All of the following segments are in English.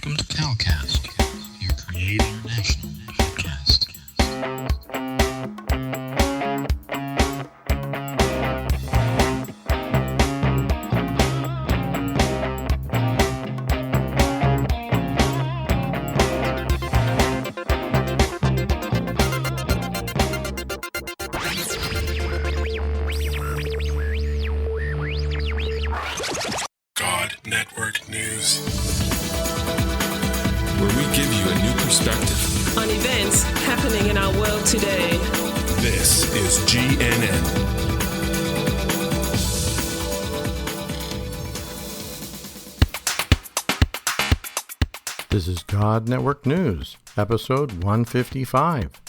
Welcome to Calcast, your Create International podcast. God Network News, where we give you a new perspective on events happening in our world today. This is GNN. This is God Network News, episode 155.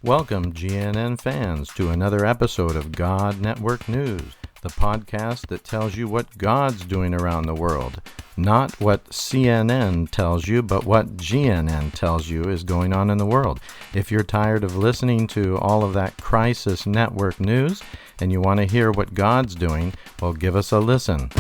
Welcome, GNN fans, to another episode of God Network News, the podcast that tells you what God's doing around the world. Not what CNN tells you, but what GNN tells you is going on in the world. If you're tired of listening to all of that crisis network news and you want to hear what God's doing, well, give us a listen.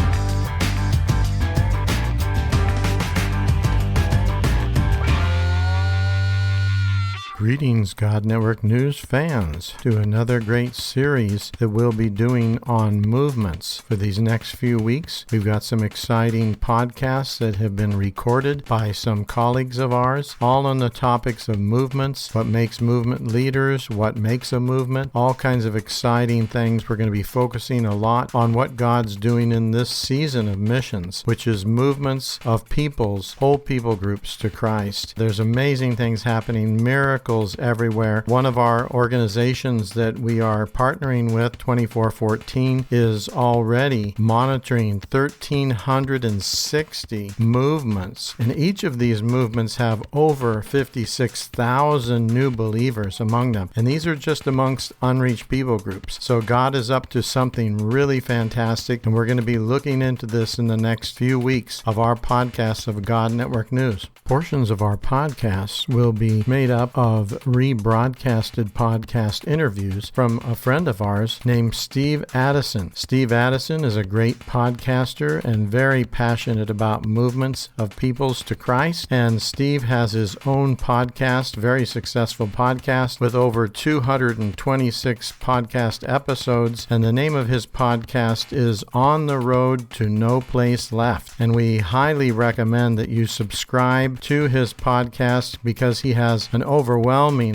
Greetings, God Network News fans, to another great series that we'll be doing on movements. For these next few weeks, we've got some exciting podcasts that have been recorded by some colleagues of ours, all on the topics of movements, what makes movement leaders, what makes a movement, all kinds of exciting things. We're going to be focusing a lot on what God's doing in this season of missions, which is movements of peoples, whole people groups to Christ. There's amazing things happening, miracles everywhere. One of our organizations that we are partnering with, 2414, is already monitoring 1,360 movements. And each of these movements have over 56,000 new believers among them. And these are just amongst unreached people groups. So God is up to something really fantastic. And we're going to be looking into this in the next few weeks of our podcasts of God Network News. Portions of our podcasts will be made up of rebroadcasted podcast interviews from a friend of ours named Steve Addison. Steve Addison is a great podcaster and very passionate about movements of peoples to Christ. And Steve has his own podcast, very successful podcast with over 226 podcast episodes. And the name of his podcast is On the Road to No Place Left. And we highly recommend that you subscribe to his podcast because he has an overwhelming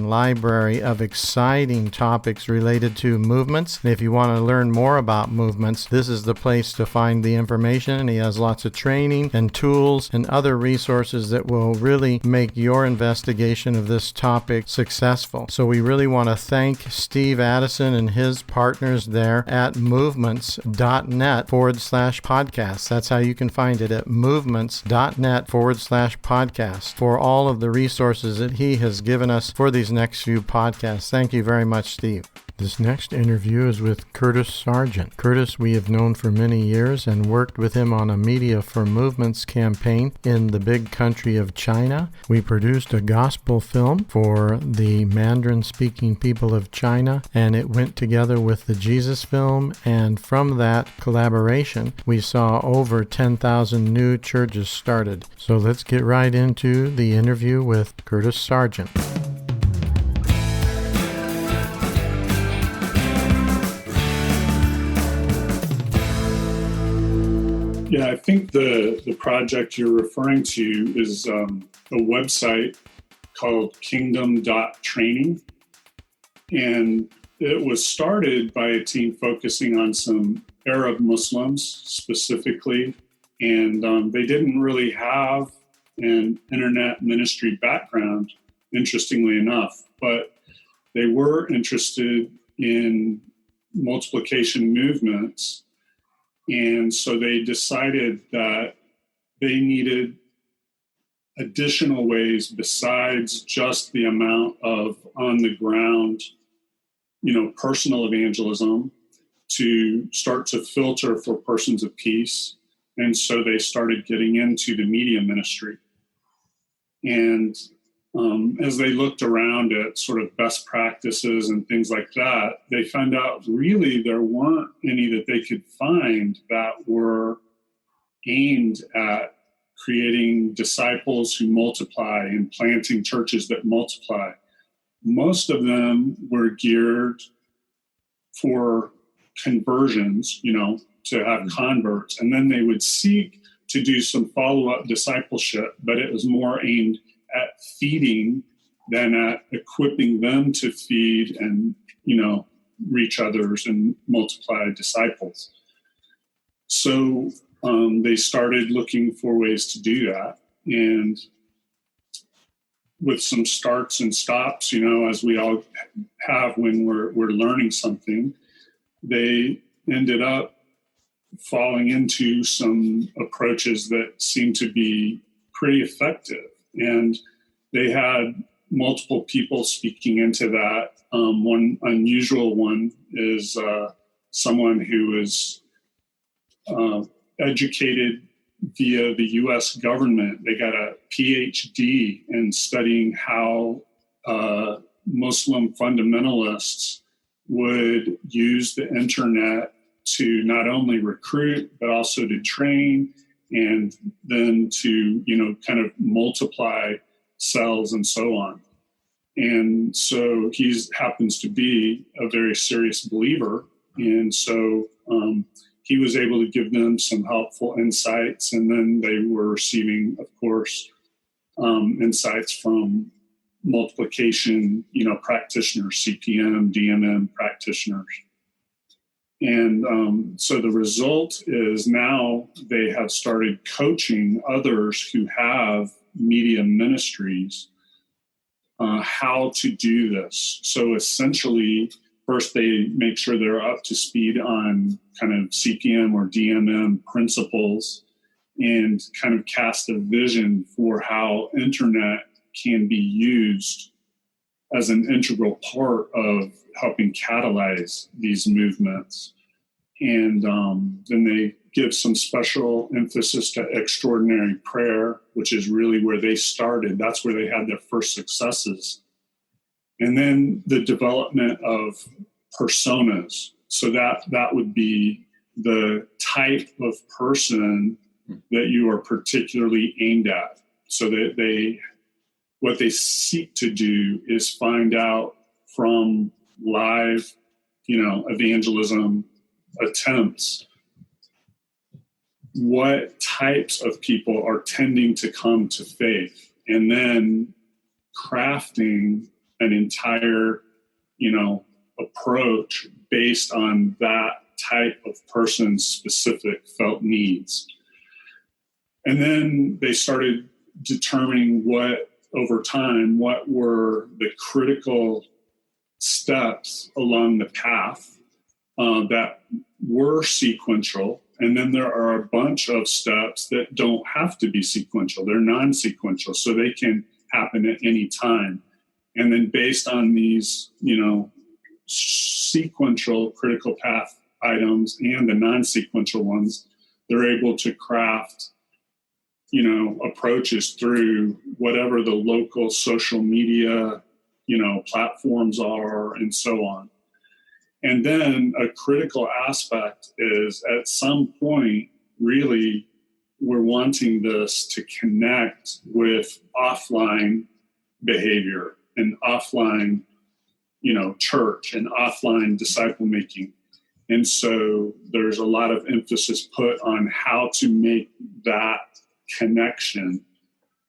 library of exciting topics related to movements. And if you want to learn more about movements, this is the place to find the information. And he has lots of training and tools and other resources that will really make your investigation of this topic successful. So we really want to thank Steve Addison and his partners there at movements.net/podcast. That's how you can find it, at movements.net/podcast, for all of the resources that he has given us for these next few podcasts. Thank you very much, Steve. This next interview is with Curtis Sargent. Curtis we have known for many years and worked with him on a Media for Movements campaign in the big country of China. We produced a gospel film for the Mandarin-speaking people of China, and it went together with the Jesus film, and from that collaboration, we saw over 10,000 new churches started. So let's get right into the interview with Curtis Sargent. Yeah, I think the project you're referring to is a website called kingdom.training. And it was started by a team focusing on some Arab Muslims specifically. And they didn't really have an internet ministry background, interestingly enough, but they were interested in multiplication movements. And so they decided that they needed additional ways besides just the amount of on the ground, personal evangelism, to start to filter for persons of peace. And so they started getting into the media ministry. And as they looked around at sort of best practices and things like that, they found out really there weren't any that they could find that were aimed at creating disciples who multiply and planting churches that multiply. Most of them were geared for conversions, to have converts. And then they would seek to do some follow-up discipleship, but it was more aimed at feeding than at equipping them to feed and, reach others and multiply disciples. So they started looking for ways to do that. And with some starts and stops, as we all have when we're learning something, they ended up falling into some approaches that seemed to be pretty effective. And they had multiple people speaking into that. One unusual one is someone who is educated via the U.S. government. They got a PhD in studying how Muslim fundamentalists would use the internet to not only recruit, but also to train and then to, kind of multiply cells and so on. And so he happens to be a very serious believer. And so he was able to give them some helpful insights. And then they were receiving, of course, insights from multiplication, practitioners, CPM, DMM practitioners. And so the result is now they have started coaching others who have media ministries how to do this. So essentially, first they make sure they're up to speed on kind of CPM or DMM principles and kind of cast a vision for how internet can be used as an integral part of helping catalyze these movements. And then they give some special emphasis to extraordinary prayer, which is really where they started. That's where they had their first successes. And then the development of personas. So that would be the type of person that you are particularly aimed at. So that what they seek to do is find out from live, evangelism attempts, what types of people are tending to come to faith, and then crafting an entire, approach based on that type of person's specific felt needs. And then they started determining over time, what were the critical steps along the path that were sequential. And then there are a bunch of steps that don't have to be sequential. They're non-sequential, so they can happen at any time. And then based on these, sequential critical path items and the non-sequential ones, they're able to craft, approaches through whatever the local social media, platforms are and so on. And then a critical aspect is at some point, really, we're wanting this to connect with offline behavior and offline, church and offline disciple making. And so there's a lot of emphasis put on how to make that connection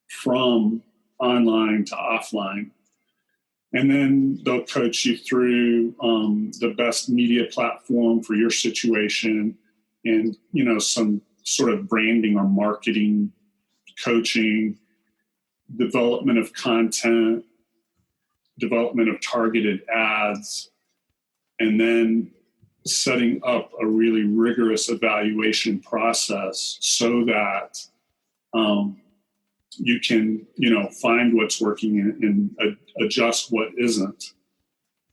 from online to offline. And then they'll coach you through the best media platform for your situation and, some sort of branding or marketing coaching, development of content, development of targeted ads, and then setting up a really rigorous evaluation process so that you can, find what's working and adjust what isn't,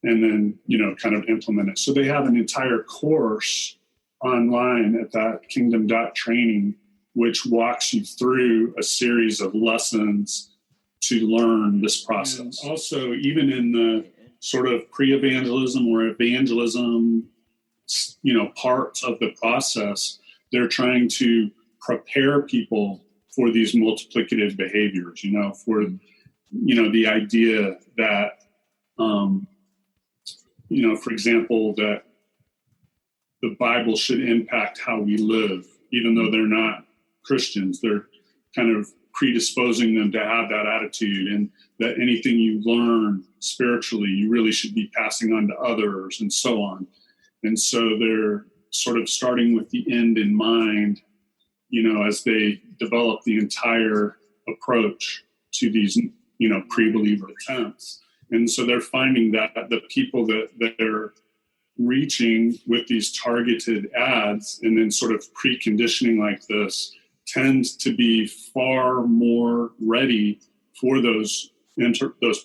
and then, kind of implement it. So they have an entire course online at that kingdom.training, which walks you through a series of lessons to learn this process. And also, even in the sort of pre-evangelism or evangelism, parts of the process, they're trying to prepare people for these multiplicative behaviors, for, the idea that, for example, that the Bible should impact how we live, even though they're not Christians. They're kind of predisposing them to have that attitude, and that anything you learn spiritually, you really should be passing on to others, and so on. And so they're sort of starting with the end in mind, as they develop the entire approach to these, pre-believer attempts. And so they're finding that the people that they're reaching with these targeted ads and then sort of preconditioning like this tend to be far more ready for those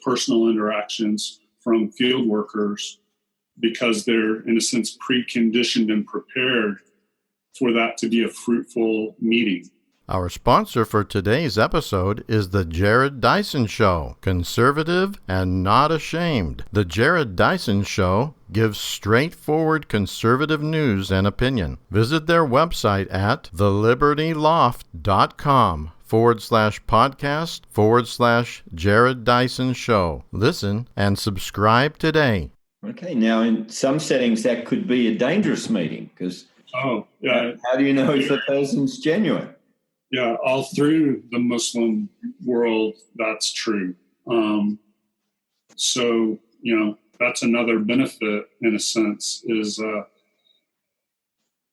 personal interactions from field workers, because they're, in a sense, preconditioned and prepared for that to be a fruitful meeting. Our sponsor for today's episode is The Jared Dyson Show, conservative and not ashamed. The Jared Dyson Show gives straightforward conservative news and opinion. Visit their website at thelibertyloft.com/podcast/Jared Dyson Show. Listen and subscribe today. Okay, now in some settings that could be a dangerous meeting, because how do you know if the person's genuine? Yeah, all through the Muslim world, that's true. So, that's another benefit, in a sense, is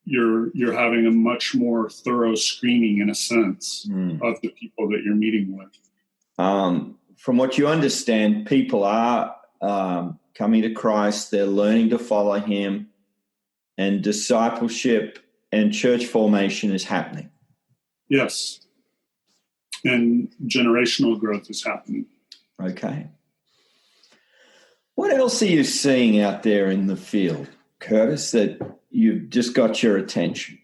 you're having a much more thorough screening, in a sense, of the people that you're meeting with. From what you understand, people are coming to Christ, they're learning to follow him, and discipleship and church formation is happening. Yes. And generational growth is happening. Okay. What else are you seeing out there in the field, Curtis, that you've just got your attention?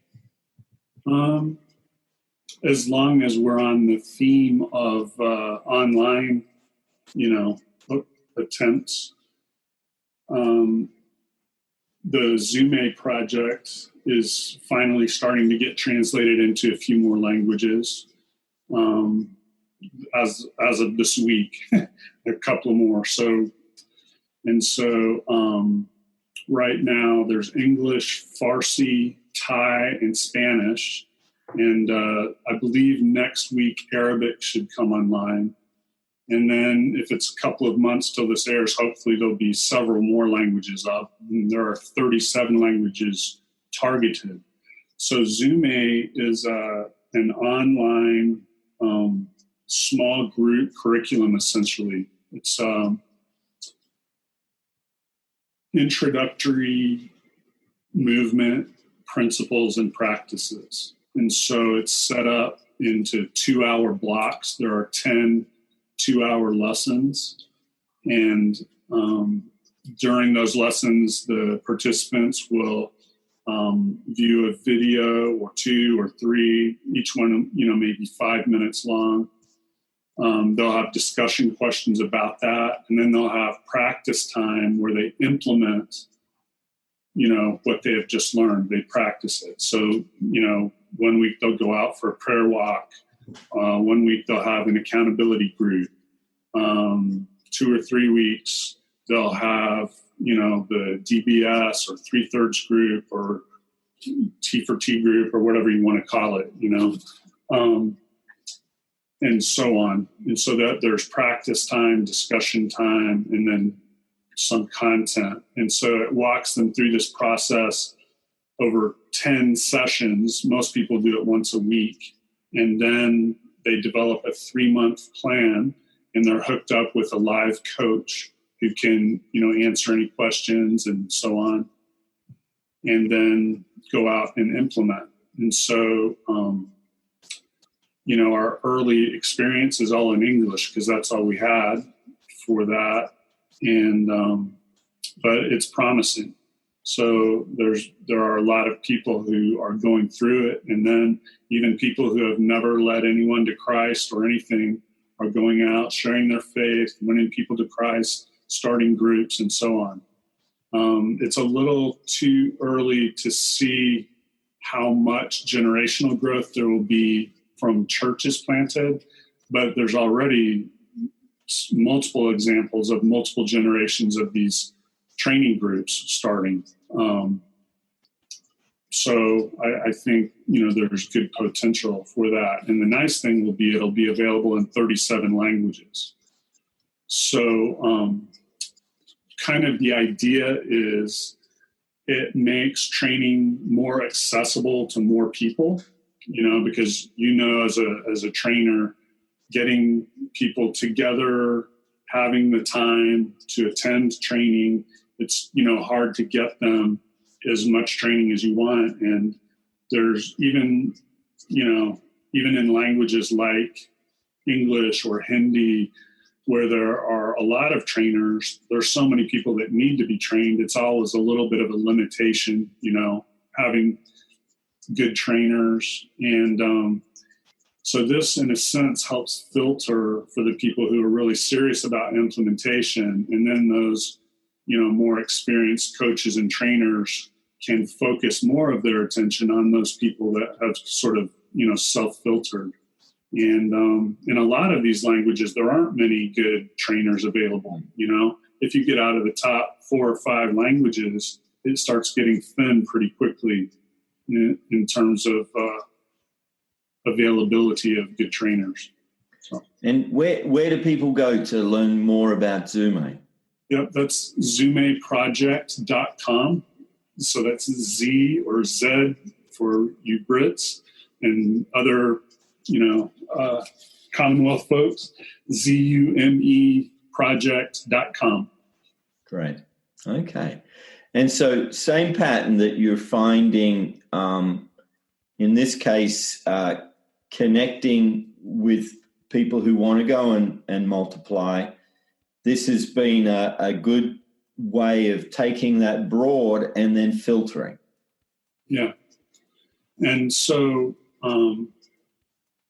As long as we're on the theme of online, attempts, the GNNEpi project is finally starting to get translated into a few more languages. As of this week, a couple more. So right now there's English, Farsi, Thai, and Spanish. And I believe next week Arabic should come online. And then if it's a couple of months till this airs, hopefully there'll be several more languages up. And there are 37 languages targeted. So GNNEpi is an online small group curriculum, essentially. It's introductory movement principles and practices. And so it's set up into 2-hour blocks. There are 10 2-hour lessons. And during those lessons, the participants will view a video or 2 or 3, each one, maybe 5 minutes long. They'll have discussion questions about that. And then they'll have practice time where they implement, what they have just learned. They practice it. So, 1 week they'll go out for a prayer walk. 1 week they'll have an accountability group. 2 or 3 weeks they'll have, the DBS or 3/3 group or T for T group or whatever you want to call it, and so on. And so that there's practice time, discussion time, and then some content. And so it walks them through this process over 10 sessions. Most people do it once a week. And then they develop a 3-month plan, and they're hooked up with a live coach who can, answer any questions and so on, and then go out and implement. And so, our early experience is all in English because that's all we had for that. And, but it's promising. So there are a lot of people who are going through it. And then even people who have never led anyone to Christ or anything are going out, sharing their faith, winning people to Christ, starting groups, and so on. It's a little too early to see how much generational growth there will be from churches planted, but there's already multiple examples of multiple generations of these training groups starting. So I think, there's good potential for that. And the nice thing will be it'll be available in 37 languages. So kind of the idea is it makes training more accessible to more people, because, as a trainer, getting people together, having the time to attend training, it's, hard to get them as much training as you want. And there's even in languages like English or Hindi, where there are a lot of trainers, there's so many people that need to be trained. It's always a little bit of a limitation, having good trainers. And so this, in a sense, helps filter for the people who are really serious about implementation. And then those, more experienced coaches and trainers can focus more of their attention on those people that have sort of, self-filtered. And in a lot of these languages, there aren't many good trainers available. If you get out of the top 4 or 5 languages, it starts getting thin pretty quickly in terms of availability of good trainers. So. And where do people go to learn more about Zume? Yep, that's zumeproject.com. So that's Z or Z for you Brits and other, Commonwealth folks, zumeproject.com. Great. Okay. And so same pattern that you're finding, in this case, connecting with people who want to go and multiply. This has been a good way of taking that broad and then filtering. Yeah. And so,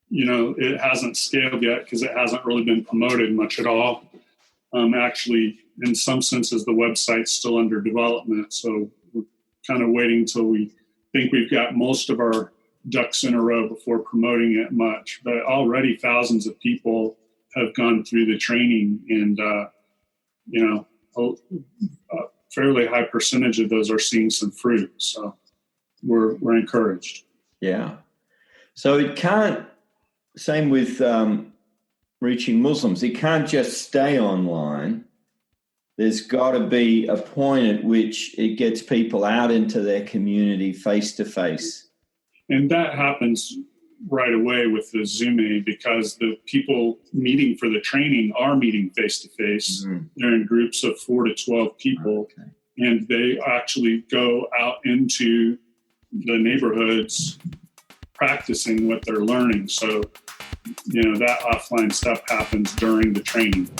it hasn't scaled yet because it hasn't really been promoted much at all. Actually, in some senses, the website's still under development. So we're kind of waiting until we think we've got most of our ducks in a row before promoting it much. But already thousands of people have gone through the training, and, a fairly high percentage of those are seeing some fruit. So we're encouraged. Yeah. So it can't, same with reaching Muslims, it can't just stay online. There's got to be a point at which it gets people out into their community face to face. And that happens right away with the Zume, because the people meeting for the training are meeting face to face. They're in groups of 4 to 12 people. Okay. And they actually go out into the neighborhoods practicing what they're learning. So, that offline stuff happens during the training.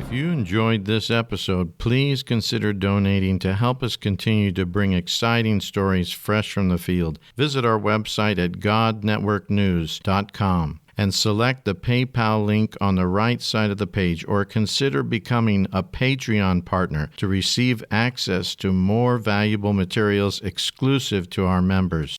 If you enjoyed this episode, please consider donating to help us continue to bring exciting stories fresh from the field. Visit our website at godnetworknews.com and select the PayPal link on the right side of the page, or consider becoming a Patreon partner to receive access to more valuable materials exclusive to our members.